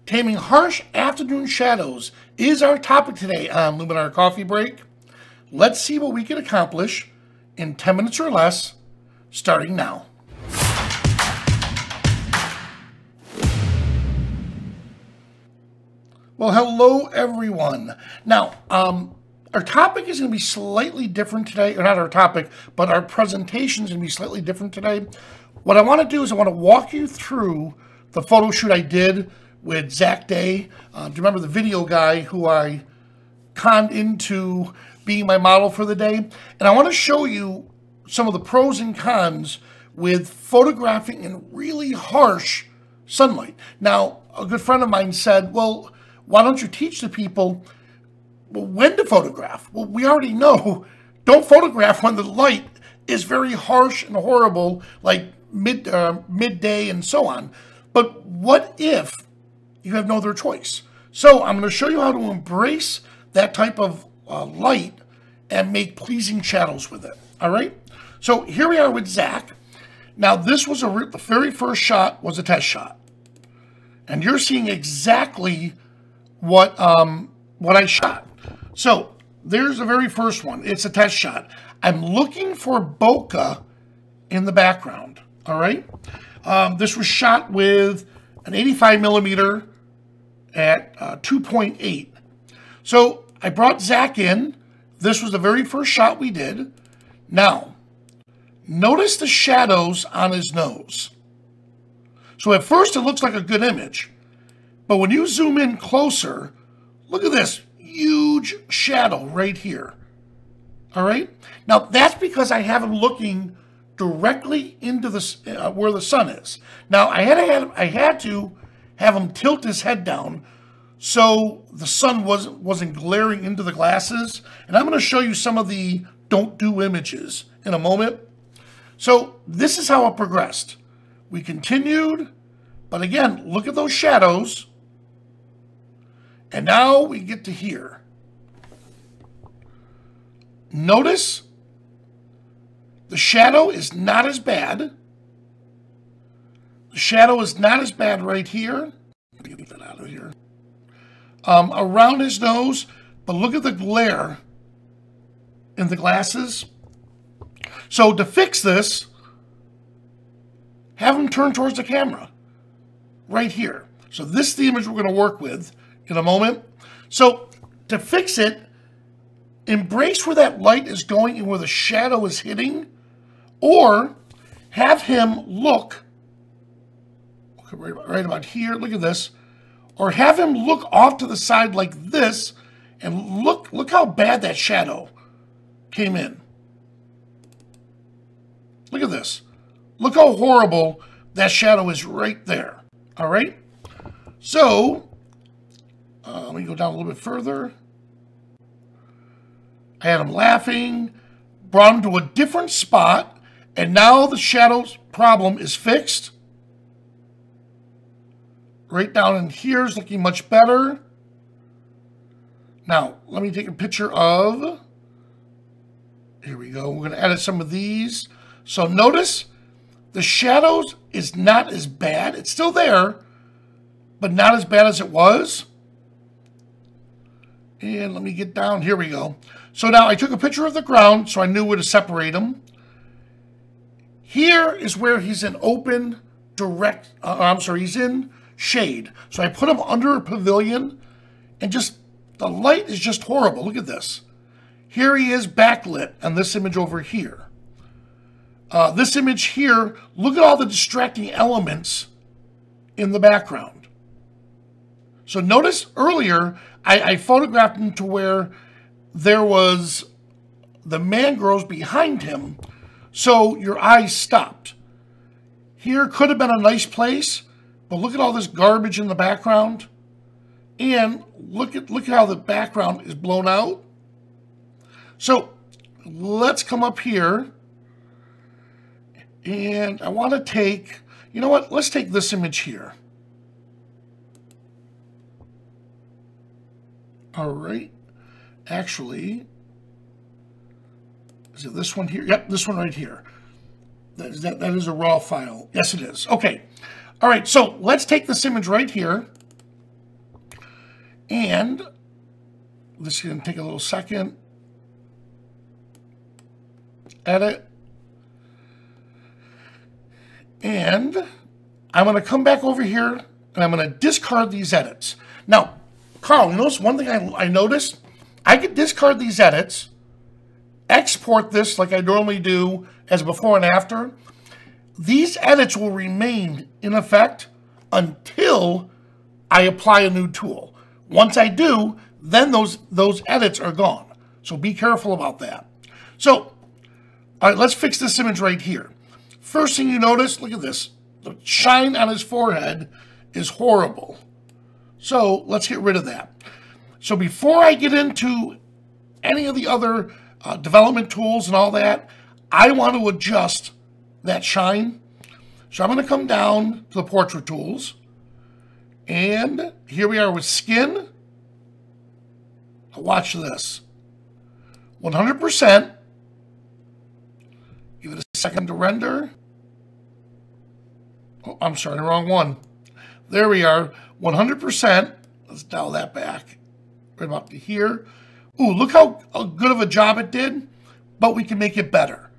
Taming harsh afternoon shadows is our topic today on Luminar Coffee Break. Let's see what we can accomplish in 10 minutes or less, starting now. Well, hello everyone. Now, our topic is going to be slightly different today, or not our topic, but our presentation is going to be slightly different today. What I want to do is I want to walk you through the photo shoot I did with Zach Day. Do you remember the video guy who I conned into being my model for the day? And I want to show you some of the pros and cons with photographing in really harsh sunlight. Now, a good friend of mine said, well, why don't you teach the people when to photograph? Well, we already know, don't photograph when the light is very harsh and horrible, like midday and so on. But what if you have no other choice? So I'm going to show you how to embrace that type of light and make pleasing shadows with it. All right. So here we are with Zach. Now this was the very first shot was a test shot, and you're seeing exactly what I shot. So there's the very first one. It's a test shot. I'm looking for bokeh in the background. All right. This was shot with an 85 millimeter at 2.8. So I brought Zach in. This was the very first shot we did. Now, notice the shadows on his nose. So at first it looks like a good image, but when you zoom in closer, look at this huge shadow right here. All right. Now that's because I have him looking directly into the where the sun is. Now I had to have him tilt his head down so the sun wasn't glaring into the glasses. And I'm going to show you some of the don't do images in a moment. So this is how it progressed. We continued, but again, look at those shadows. And now we get to here. Notice the shadow is not as bad. The shadow is not as bad right here. Let me get that out of here. Around his nose, but look at the glare in the glasses. So to fix this, have him turn towards the camera right here. So this is the image we're going to work with in a moment. So to fix it, embrace where that light is going and where the shadow is hitting, or have him look right about here. Look at this. Or have him look off to the side like this, and look how bad that shadow came in. Look at this. Look how horrible that shadow is right there. All right. So let me go down a little bit further. I had him laughing, brought him to a different spot, and now the shadow's problem is fixed. Right down in here is looking much better. Now, let me take a picture of, here we go. We're going to edit some of these. So notice the shadows is not as bad. It's still there, but not as bad as it was. And let me get down. Here we go. So now I took a picture of the ground so I knew where to separate them. Here is where he's in open, direct, he's in shade. So I put him under a pavilion, and just, the light is just horrible. Look at this. Here he is backlit on this image over here. This image here, look at all the distracting elements in the background. So notice earlier, I photographed him to where there was the mangroves behind him, so your eyes stopped. Here could have been a nice place, but look at all this garbage in the background, and look at how the background is blown out. So let's come up here, and I want to take, you know what? Let's take this image here. All right. Actually, is it this one here? Yep, this one right here. That is a raw file. Yes, it is. Okay. All right, so let's take this image right here. And this is going to take a little second. Edit. And I'm going to come back over here and I'm going to discard these edits. Now, Carl, you notice one thing I noticed? I could discard these edits, export this like I normally do as before and after. These edits will remain in effect until I apply a new tool. Once I do, then those edits are gone. So be careful about that. So, all right, let's fix this image right here. First thing you notice, look at this. The shine on his forehead is horrible. So let's get rid of that. So before I get into any of the other development tools and all that, I want to adjust that shine. So I'm going to come down to the portrait tools. And here we are with skin. Watch this. 100%. Give it a second to render. Oh, I'm sorry, wrong one. There we are, 100%. Let's dial that back right about to here. Ooh, look how good of a job it did, but we can make it better.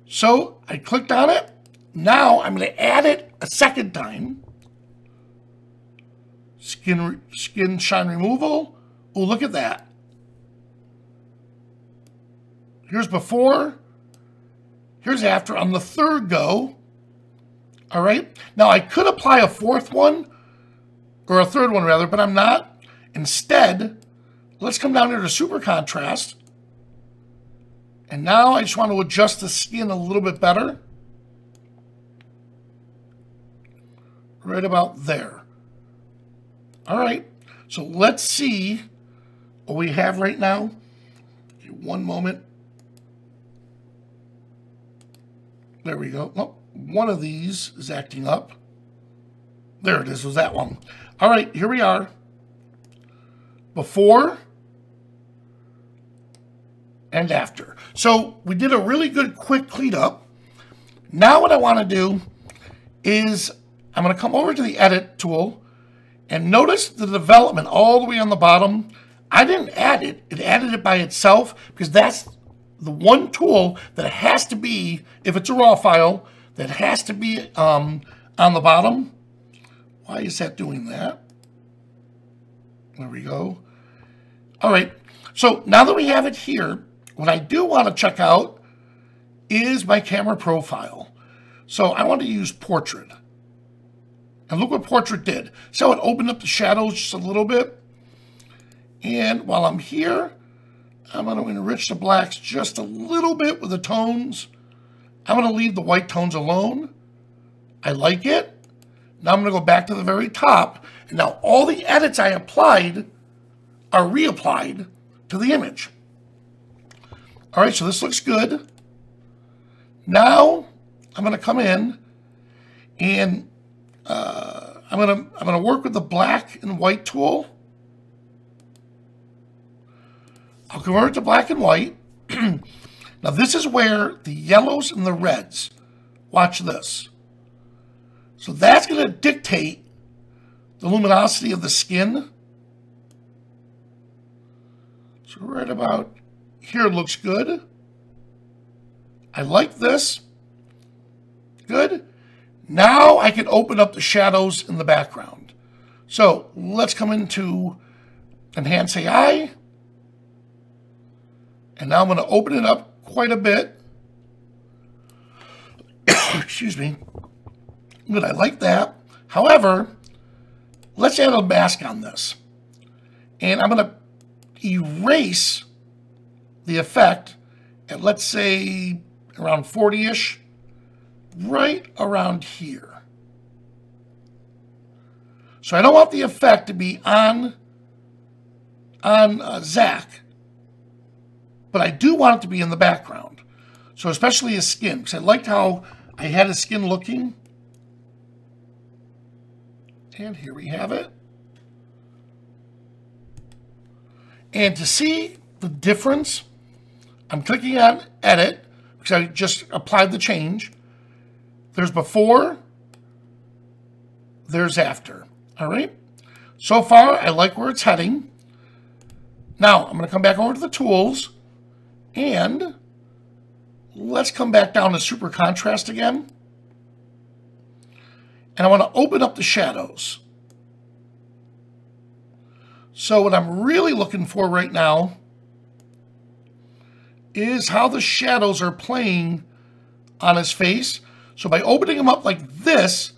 So I clicked on it. Now I'm going to add it a second time. Skin shine removal. Ooh, look at that. Here's before. Here's after on the third go. All right. Now I could apply a fourth one, or a third one rather, but I'm not. Instead, let's come down here to super contrast. And now I just want to adjust the skin a little bit better. Right about there. All right. So let's see what we have right now. One moment. There we go. Oh, one of these is acting up. There it is. Was that one? All right, here we are. Before and after. So we did a really good quick cleanup. Now what I want to do is I'm going to come over to the edit tool and notice the development all the way on the bottom. I didn't add it. It added it by itself because that's the one tool that has to be, if it's a raw file, that has to be on the bottom. Why is that doing that? There we go. All right. So now that we have it here, what I do want to check out is my camera profile. So I want to use portrait. And look what portrait did. So it opened up the shadows just a little bit. And while I'm here, I'm going to enrich the blacks just a little bit with the tones. I'm going to leave the white tones alone. I like it. Now I'm going to go back to the very top. And now all the edits I applied are reapplied to the image. All right, so this looks good. Now I'm going to come in and I'm going to work with the black and white tool. I'll convert it to black and white. Now this is where the yellows and the reds, watch this. So that's going to dictate the luminosity of the skin. So right about here looks good. I like this. Good. Now I can open up the shadows in the background. So let's come into Enhance AI. And now I'm going to open it up quite a bit. Excuse me. Good, I like that. However, let's add a mask on this. And I'm going to erase the effect at, let's say, around 40-ish, right around here. So I don't want the effect to be on Zach, but I do want it to be in the background. So especially his skin, because I liked how I had his skin looking. And here we have it. And to see the difference, I'm clicking on Edit, because I just applied the change. There's before, there's after. All right? So far, I like where it's heading. Now, I'm going to come back over to the tools, and let's come back down to super contrast again. And I want to open up the shadows. So what I'm really looking for right now is how the shadows are playing on his face. So by opening them up like this,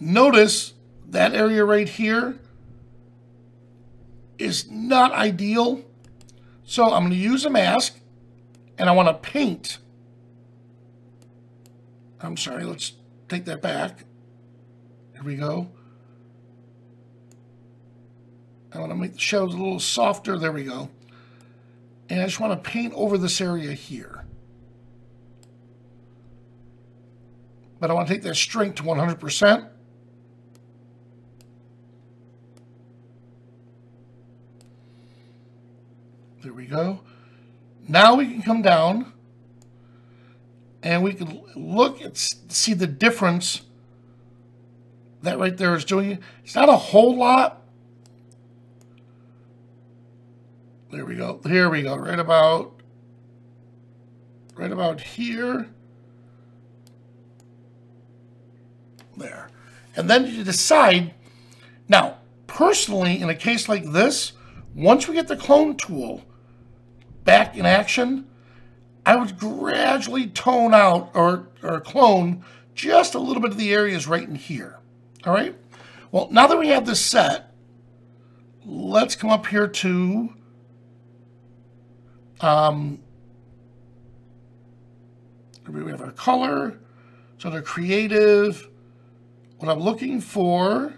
notice that area right here is not ideal. So I'm going to use a mask, and I want to paint. I'm sorry, let's take that back. Here we go. I want to make the shadows a little softer. There we go. And I just want to paint over this area here. But I want to take that strength to 100%. There we go. Now we can come down and we can look and see the difference that right there is doing. It's not a whole lot. There we go. Here we go. Right about here. There. And then you decide. Now, personally, in a case like this, once we get the clone tool back in action, I would gradually tone out or clone just a little bit of the areas right in here. All right. Well, now that we have this set, let's come up here to we have our color. So the creative. What I'm looking for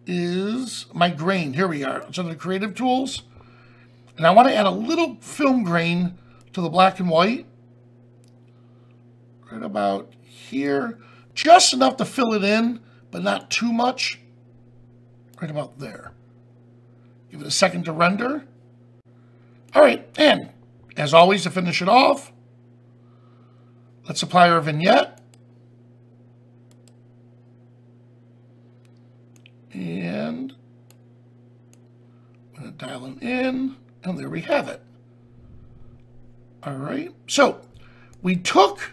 is my grain. Here we are. So the creative tools. And I want to add a little film grain to the black and white. Right about here. Just enough to fill it in, but not too much. Right about there. Give it a second to render. All right, and as always, to finish it off, let's apply our vignette. And I'm going to dial it in, and there we have it. All right, so we took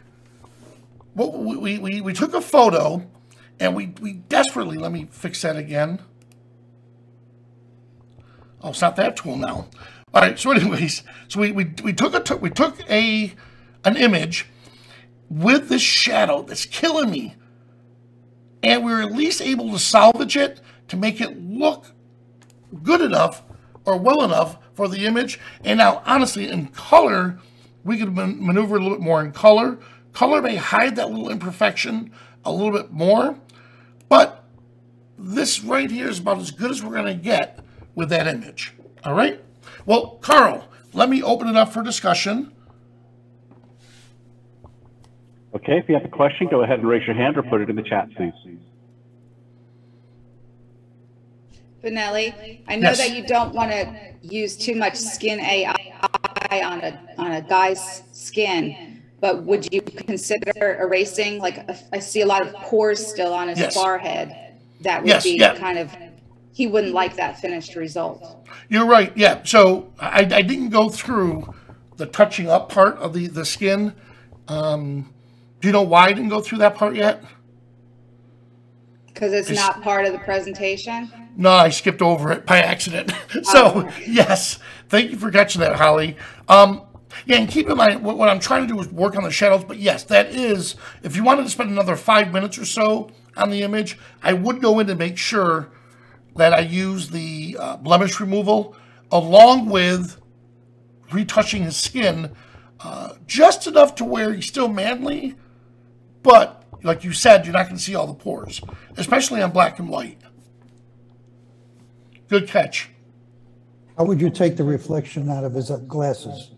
we took a photo, and we desperately, let me fix that again. Oh, it's not that tool now. All right, so anyways, so we took an image with this shadow that's killing me, and we were at least able to salvage it to make it look good enough or well enough for the image. And now, honestly, in color, we could maneuver a little bit more in color. Color may hide that little imperfection a little bit more, but this right here is about as good as we're going to get with that image. All right? Well, Carl, let me open it up for discussion. Okay, if you have a question, go ahead and raise your hand or put it in the chat, please. Benelli, I know that you don't want to use too much skin AI on a guy's skin, but would you consider erasing? Like, I see a lot of pores still on his forehead. That would be kind of, he wouldn't like that finished result. You're right. Yeah. So I didn't go through the touching up part of the skin. Do you know why I didn't go through that part yet? Because it's not part of the presentation? No, I skipped over it by accident. So, yes. Thank you for catching that, Holly. Yeah, and keep in mind, what I'm trying to do is work on the shadows. But yes, that is, if you wanted to spend another 5 minutes or so on the image, I would go in and make sure that I use the blemish removal along with retouching his skin just enough to where he's still manly, but like you said, you're not going to see all the pores, especially on black and white. Good catch. How would you take the reflection out of his glasses?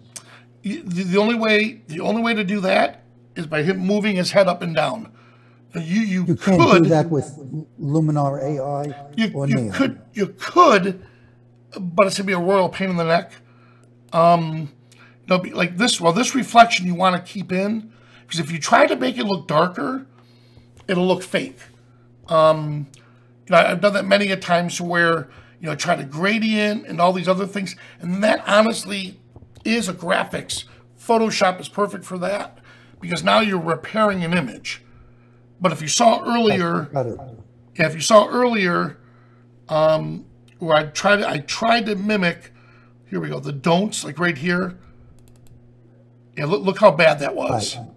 The only way to do that is by him moving his head up and down. You can't do that with Luminar AI or Neo. You could, but it's gonna be a royal pain in the neck. Like this. Well, this reflection you want to keep in, because if you try to make it look darker, it'll look fake. You know, I've done that many a times where, you know, try to gradient and all these other things. And that honestly is a graphics. Photoshop is perfect for that because now you're repairing an image. But if you saw earlier, yeah, if you saw earlier, where I tried to mimic, here we go, the don'ts, like right here. Yeah, look how bad that was. Right.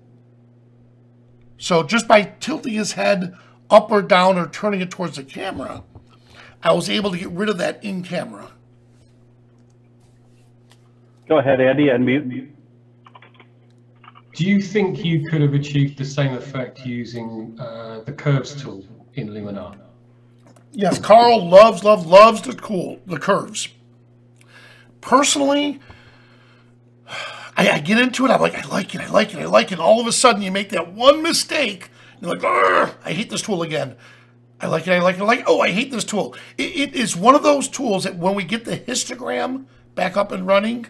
So just by tilting his head up or down or turning it towards the camera, I was able to get rid of that in camera. Go ahead, Andy, unmute. Do you think you could have achieved the same effect using the curves tool in Luminar? Yes, Carl loves the curves. Personally, I get into it. I'm like, I like it. All of a sudden, you make that one mistake. You're like, I hate this tool again. I like it. Oh, I hate this tool. It is one of those tools that when we get the histogram back up and running,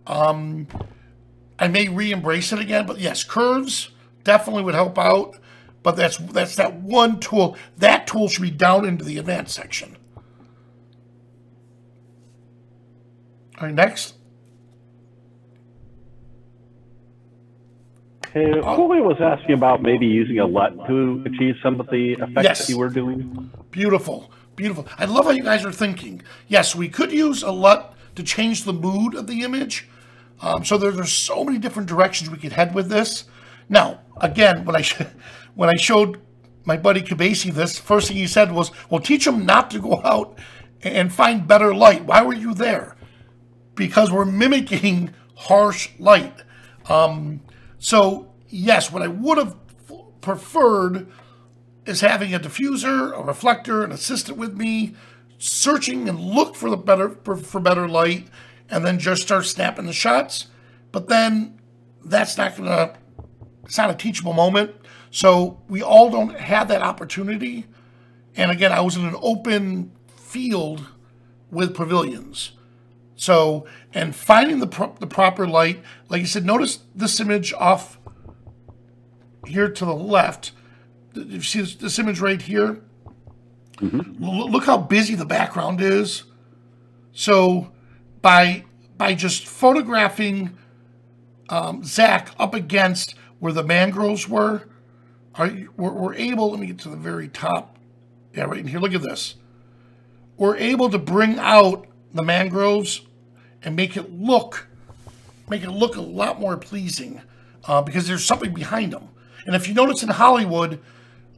I may re-embrace it again. But yes, curves definitely would help out. But that's that one tool. That tool should be down into the advanced section. All right, next. Hey, Julio was asking about maybe using a LUT to achieve some of the effects that you were doing. Beautiful. I love how you guys are thinking. Yes, we could use a LUT to change the mood of the image. So there's so many different directions we could head with this. Now, again, when I showed my buddy Kabasi this, first thing he said was, well, teach him not to go out and find better light. Why were you there? Because we're mimicking harsh light. So, yes, what I would have preferred is having a diffuser, a reflector, an assistant with me, searching and look for better light, and then just start snapping the shots. But then it's not a teachable moment. So we all don't have that opportunity. And again, I was in an open field with pavilions. So, and finding the proper light, like you said, notice this image off here to the left. You see this image right here? Mm-hmm. Look how busy the background is. So by just photographing Zach up against where the mangroves were, we're able, let me get to the very top. Yeah, right in here, look at this. We're able to bring out the mangroves and make it look a lot more pleasing because there's something behind them. And if you notice in Hollywood,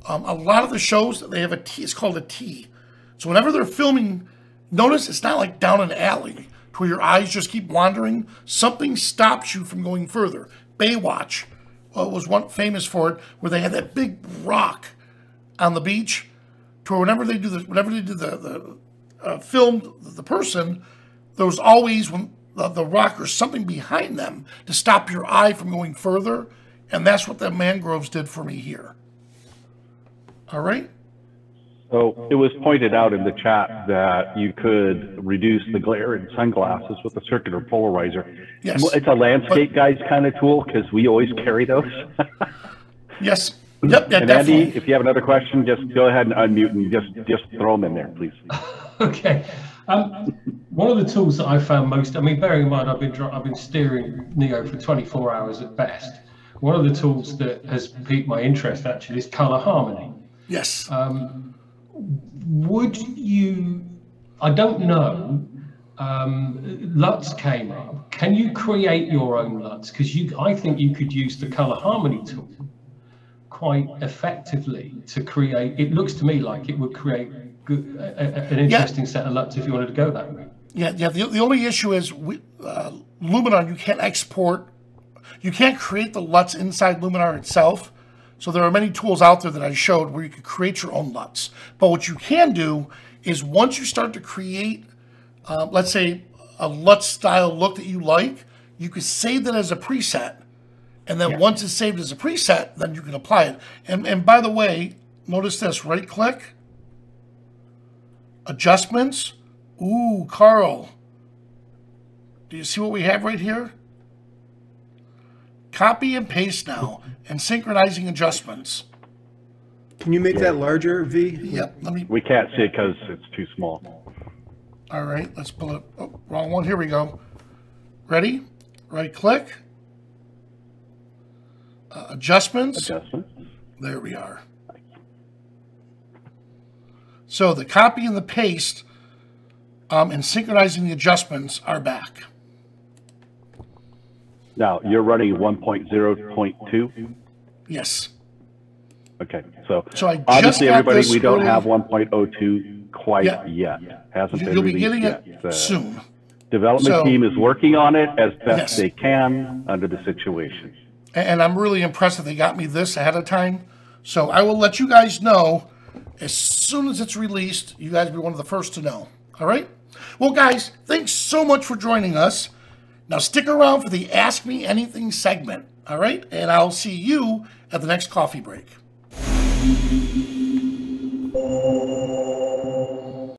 a lot of the shows, they have a T, it's called a T. So whenever they're filming, notice it's not like down an alley to where your eyes just keep wandering. Something stops you from going further. Baywatch was one famous for it, where they had that big rock on the beach, to where whenever they do the film the person, there was always the rock or something behind them to stop your eye from going further, and that's what the mangroves did for me here. All right. So it was pointed out in the chat that you could reduce the glare in sunglasses with a circular polarizer. Yes. It's a landscape guys kind of tool because we always carry those. Yes. Yep. Yeah, and definitely. Andy, if you have another question, just go ahead and unmute and just throw them in there, please. Okay. One of the tools that I found most, I mean, bearing in mind I've been steering Neo for 24 hours at best. One of the tools that has piqued my interest actually is color harmony. Yes. Would you, I don't know, LUTs came up. Can you create your own LUTs? Because I think you could use the color harmony tool quite effectively to create, it looks to me like it would create an interesting set of LUTs if you wanted to go that way. Yeah. The only issue is Luminar, you can't export, you can't create the LUTs inside Luminar itself. So there are many tools out there that I showed where you could create your own LUTs. But what you can do is once you start to create, let's say, a LUT style look that you like, you could save that as a preset. And then once it's saved as a preset, then you can apply it. And by the way, notice this, right click, adjustments. Ooh, Carl, do you see what we have right here? Copy and paste now, and synchronizing adjustments. Can you make that larger, V? Yep, let me, We can't see it because it's too small. all right, let's pull it, oh, wrong one, here we go. Ready? Right click. Adjustments. Adjustments. There we are. So the copy and the paste and synchronizing the adjustments are back. Now, you're running 1.0.2? Yes. Okay, so So I just obviously, got everybody, this we don't early- have 1.02 quite Yeah. yet. Hasn't been You'll be released getting yet. it soon. Development So- team is working on it as best Yes. they can under the situation. And I'm really impressed that they got me this ahead of time. So I will let you guys know as soon as it's released. You guys will be one of the first to know. All right? Well, guys, thanks so much for joining us. Now stick around for the Ask Me Anything segment. All right? And I'll see you at the next coffee break.